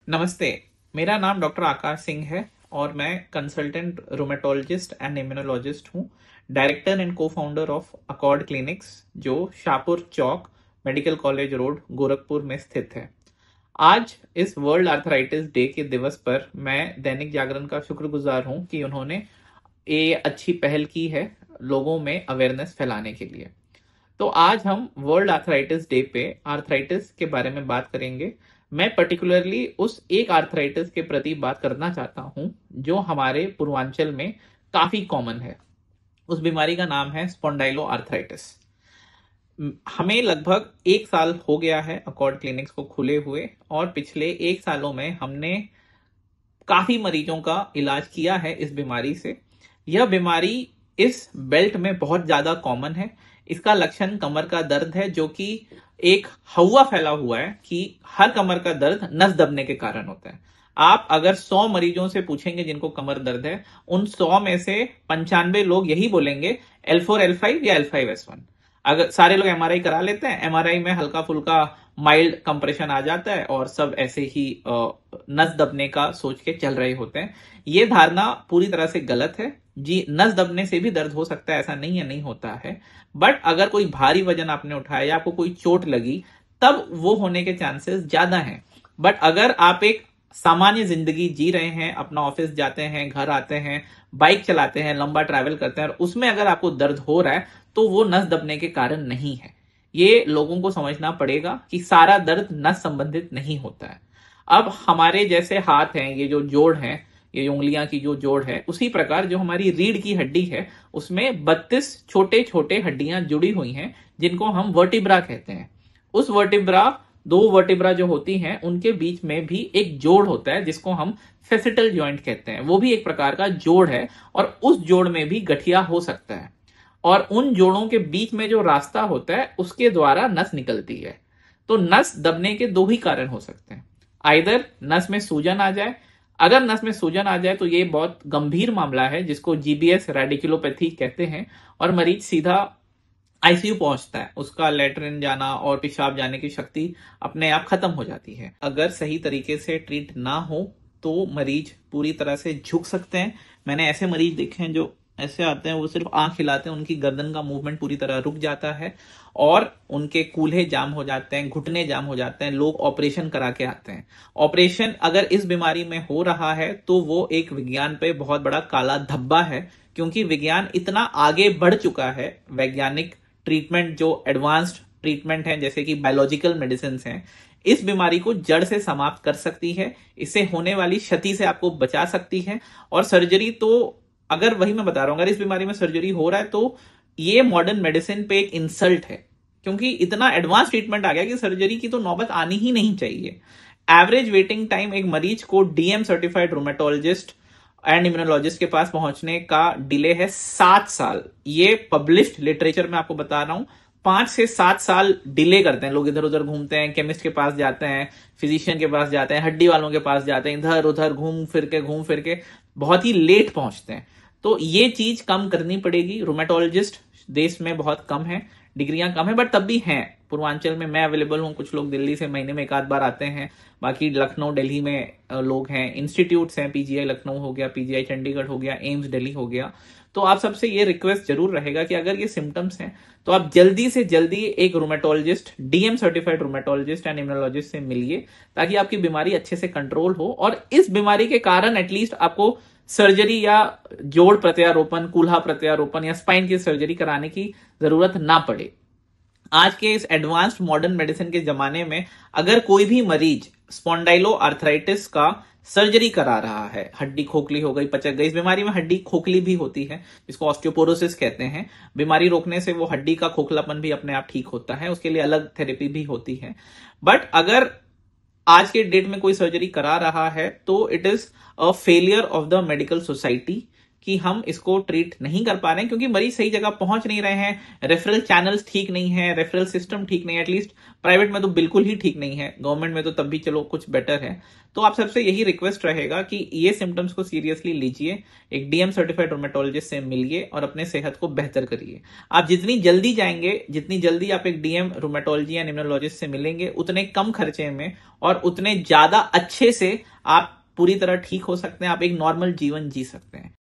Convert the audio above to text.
नमस्ते। मेरा नाम डॉक्टर आकाश सिंह है और मैं कंसल्टेंट रूमेटोलॉजिस्ट एंड इम्यूनोलॉजिस्ट हूँ, डायरेक्टर एंड को फाउंडर ऑफ अकॉर्ड क्लिनिक्स, जो शाहपुर चौक, मेडिकल कॉलेज रोड, गोरखपुर में स्थित है। आज इस वर्ल्ड आर्थराइटिस डे के दिवस पर मैं दैनिक जागरण का शुक्रगुजार हूँ कि उन्होंने ये अच्छी पहल की है लोगों में अवेयरनेस फैलाने के लिए। तो आज हम वर्ल्ड आर्थराइटिस डे पे आर्थराइटिस के बारे में बात करेंगे। मैं पर्टिकुलरली उस एक आर्थराइटिस के प्रति बात करना चाहता हूं जो हमारे पूर्वांचल में काफी कॉमन है। उस बीमारी का नाम है स्पॉन्डाइलो आर्थराइटिस। हमें लगभग 1 साल हो गया है अकॉर्ड क्लिनिक्स को खुले हुए, और पिछले 1 सालों में हमने काफी मरीजों का इलाज किया है इस बीमारी से। यह बीमारी इस बेल्ट में बहुत ज्यादा कॉमन है। इसका लक्षण कमर का दर्द है, जो कि एक हवा फैला हुआ है कि हर कमर का दर्द नस दबने के कारण होता है। आप अगर 100 मरीजों से पूछेंगे जिनको कमर दर्द है, उन 100 में से 95 लोग यही बोलेंगे L4 L5 या L5 S1। अगर सारे लोग एमआरआई करा लेते हैं, एमआरआई में हल्का फुल्का माइल्ड कंप्रेशन आ जाता है और सब ऐसे ही नस दबने का सोच के चल रहे होते हैं। ये धारणा पूरी तरह से गलत है। जी, नस दबने से भी दर्द हो सकता है, ऐसा नहीं है नहीं होता है। बट अगर कोई भारी वजन आपने उठाया या आपको कोई चोट लगी, तब वो होने के चांसेस ज्यादा हैं। बट अगर आप एक सामान्य जिंदगी जी रहे हैं, अपना ऑफिस जाते हैं, घर आते हैं, बाइक चलाते हैं, लंबा ट्रैवल करते हैं, और उसमें अगर आपको दर्द हो रहा है तो वो नस दबने के कारण नहीं है। ये लोगों को समझना पड़ेगा कि सारा दर्द नस संबंधित नहीं होता है। अब हमारे जैसे हाथ हैं, ये जो जोड़ हैं, ये उंगलियां की जो जोड़ है, उसी प्रकार जो हमारी रीढ़ की हड्डी है, उसमें 32 छोटे छोटे हड्डियां जुड़ी हुई हैं, जिनको हम वर्टिब्रा कहते हैं। उस वर्टिब्रा, दो वर्टिब्रा जो होती हैं, उनके बीच में भी एक जोड़ होता है जिसको हम फेसिटल जॉइंट कहते हैं। वो भी एक प्रकार का जोड़ है, और उस जोड़ में भी गठिया हो सकता है। और उन जोड़ों के बीच में जो रास्ता होता है, उसके द्वारा नस निकलती है। तो नस दबने के दो ही कारण हो सकते हैं। आइदर नस में सूजन आ जाए। अगर नस में सूजन आ जाए तो ये बहुत गंभीर मामला है, जिसको जीबीएस रेडिकुलोपैथी कहते हैं, और मरीज सीधा आईसीयू पहुंचता है। उसका लेटरिन जाना और पेशाब जाने की शक्ति अपने आप खत्म हो जाती है। अगर सही तरीके से ट्रीट ना हो तो मरीज पूरी तरह से झुक सकते हैं। मैंने ऐसे मरीज देखे हैं जो ऐसे आते हैं, वो सिर्फ आंख हिलाते हैं, उनकी गर्दन का मूवमेंट पूरी तरह रुक जाता है और उनके कूल्हे जाम हो जाते हैं, घुटने जाम हो जाते हैं। लोग ऑपरेशन करा के आते हैं। ऑपरेशन अगर इस बीमारी में हो रहा है तो वो एक विज्ञान पे बहुत बड़ा काला धब्बा है, क्योंकि विज्ञान इतना आगे बढ़ चुका है। वैज्ञानिक ट्रीटमेंट, जो एडवांस्ड ट्रीटमेंट है, जैसे कि बायोलॉजिकल मेडिसिन हैं, इस बीमारी को जड़ से समाप्त कर सकती है। इससे होने वाली क्षति से आपको बचा सकती है। और सर्जरी तो, अगर वही मैं बता रहा हूं, अगर इस बीमारी में सर्जरी हो रहा है तो ये मॉडर्न मेडिसिन पे एक इंसल्ट है, क्योंकि इतना एडवांस ट्रीटमेंट आ गया कि सर्जरी की तो नौबत आनी ही नहीं चाहिए। एवरेज वेटिंग टाइम एक मरीज को DM certified rheumatologist and immunologist के पास पहुंचने का डिले है 7 साल। ये पब्लिश्ड लिटरेचर में आपको बता रहा हूं। 5 से 7 साल डिले करते हैं लोग। इधर उधर घूमते हैं, केमिस्ट के पास जाते हैं, फिजिशियन के पास जाते हैं, हड्डी वालों के पास जाते हैं, इधर उधर घूम फिर के बहुत ही लेट पहुंचते हैं। तो ये चीज कम करनी पड़ेगी। रूमेटोलॉजिस्ट देश में बहुत कम है, डिग्रियां कम है, बट तब भी हैं। पूर्वांचल में मैं अवेलेबल हूं, कुछ लोग दिल्ली से महीने में एक आध बार आते हैं, बाकी लखनऊ दिल्ली में लोग हैं। इंस्टीट्यूट्स हैं, पीजीआई लखनऊ हो गया, पीजीआई चंडीगढ़ हो गया, एम्स दिल्ली हो गया। तो आप सबसे ये रिक्वेस्ट जरूर रहेगा कि अगर ये सिम्टम्स हैं तो आप जल्दी से जल्दी एक rheumatologist, DM certified rheumatologist and immunologist से मिलिए, ताकि आपकी बीमारी अच्छे से कंट्रोल हो और इस बीमारी के कारण एटलीस्ट आपको सर्जरी या जोड़ प्रत्यारोपण, कूल्हा प्रत्यारोपण या स्पाइन की सर्जरी कराने की जरूरत ना पड़े। आज के इस एडवांस्ड मॉडर्न मेडिसिन के जमाने में अगर कोई भी मरीज स्पॉन्डाइलो आर्थराइटिस का सर्जरी करा रहा है, हड्डी खोखली हो गई, पचक गई, इस बीमारी में हड्डी खोखली भी होती है, जिसको ऑस्टियोपोरोसिस कहते हैं। बीमारी रोकने से वो हड्डी का खोखलापन भी अपने आप ठीक होता है, उसके लिए अलग थेरेपी भी होती है। बट अगर आज के डेट में कोई सर्जरी करा रहा है तो it is a failure of the medical society, कि हम इसको ट्रीट नहीं कर पा रहे हैं क्योंकि मरीज सही जगह पहुंच नहीं रहे हैं, रेफरल चैनल्स ठीक नहीं है, रेफरल सिस्टम ठीक नहीं है। एटलीस्ट प्राइवेट में तो बिल्कुल ही ठीक नहीं है, गवर्नमेंट में तो तब भी चलो कुछ बेटर है। तो आप सबसे यही रिक्वेस्ट रहेगा कि ये सिम्टम्स को सीरियसली लीजिए, एक डीएम सर्टिफाइड रोमेटोलॉजिस्ट से मिलिए और अपने सेहत को बेहतर करिए। आप जितनी जल्दी जाएंगे, जितनी जल्दी आप एक डीएम रोमेटोलॉजी या इम्यूनोलॉजिस्ट से मिलेंगे, उतने कम खर्चे में और उतने ज्यादा अच्छे से आप पूरी तरह ठीक हो सकते हैं, आप एक नॉर्मल जीवन जी सकते हैं।